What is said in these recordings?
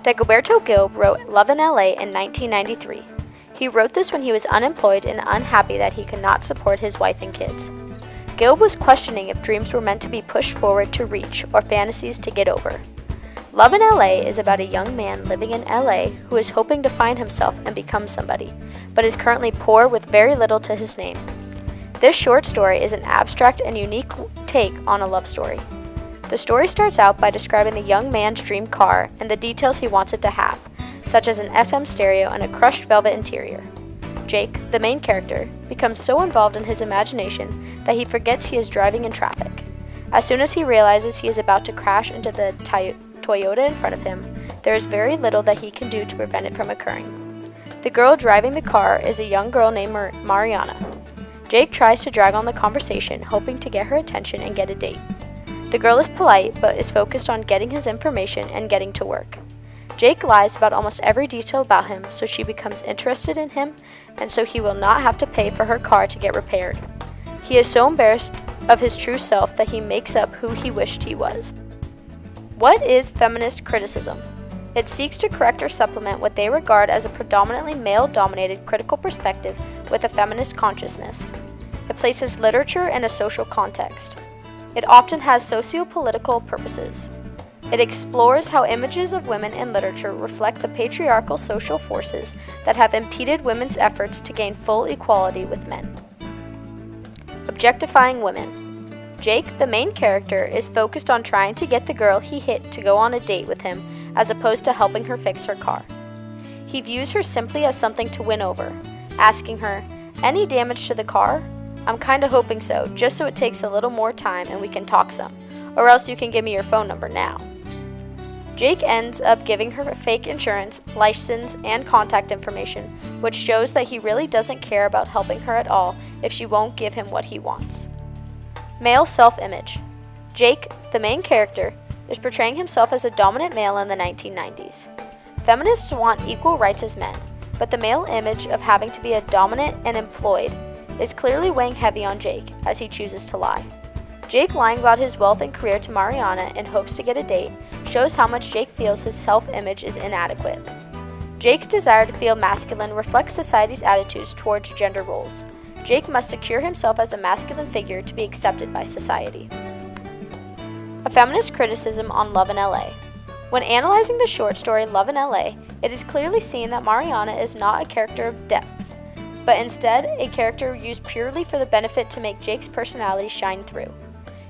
Dagoberto Gil wrote Love in LA in 1993. He wrote this when he was unemployed and unhappy that he could not support his wife and kids. Gil was questioning if dreams were meant to be pushed forward to reach or fantasies to get over. Love in LA is about a young man living in LA who is hoping to find himself and become somebody, but is currently poor with very little to his name. This short story is an abstract and unique take on a love story. The story starts out by describing the young man's dream car and the details he wants it to have, such as an FM stereo and a crushed velvet interior. Jake, the main character, becomes so involved in his imagination that he forgets he is driving in traffic. As soon as he realizes he is about to crash into the Toyota in front of him, there is very little that he can do to prevent it from occurring. The girl driving the car is a young girl named Mariana. Jake tries to drag on the conversation, hoping to get her attention and get a date. The girl is polite, but is focused on getting his information and getting to work. Jake lies about almost every detail about him, so she becomes interested in him, and so he will not have to pay for her car to get repaired. He is so embarrassed of his true self that he makes up who he wished he was. What is feminist criticism? It seeks to correct or supplement what they regard as a predominantly male-dominated critical perspective with a feminist consciousness. It places literature in a social context. It often has socio-political purposes. It explores how images of women in literature reflect the patriarchal social forces that have impeded women's efforts to gain full equality with men. Objectifying women. Jake, the main character, is focused on trying to get the girl he hit to go on a date with him as opposed to helping her fix her car. He views her simply as something to win over, asking her, "Any damage to the car? I'm kinda hoping so, just so it takes a little more time and we can talk some, or else you can give me your phone number now." Jake ends up giving her fake insurance, license, and contact information, which shows that he really doesn't care about helping her at all if she won't give him what he wants. Male self-image. Jake, the main character, is portraying himself as a dominant male in the 1990s. Feminists want equal rights as men, but the male image of having to be a dominant and employed is clearly weighing heavy on Jake as he chooses to lie. Jake lying about his wealth and career to Mariana in hopes to get a date shows how much Jake feels his self-image is inadequate. Jake's desire to feel masculine reflects society's attitudes towards gender roles. Jake must secure himself as a masculine figure to be accepted by society. A feminist criticism on Love in LA. When analyzing the short story Love in LA, it is clearly seen that Mariana is not a character of depth, but instead a character used purely for the benefit to make Jake's personality shine through.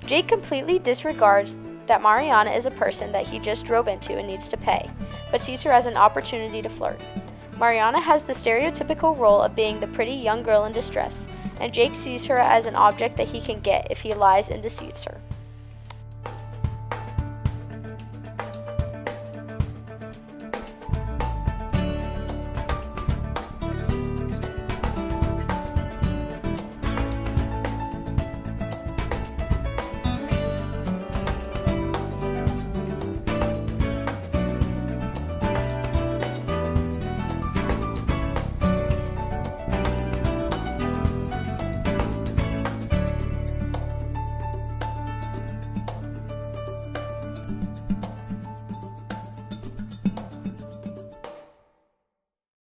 Jake completely disregards that Mariana is a person that he just drove into and needs to pay, but sees her as an opportunity to flirt. Mariana has the stereotypical role of being the pretty young girl in distress, and Jake sees her as an object that he can get if he lies and deceives her.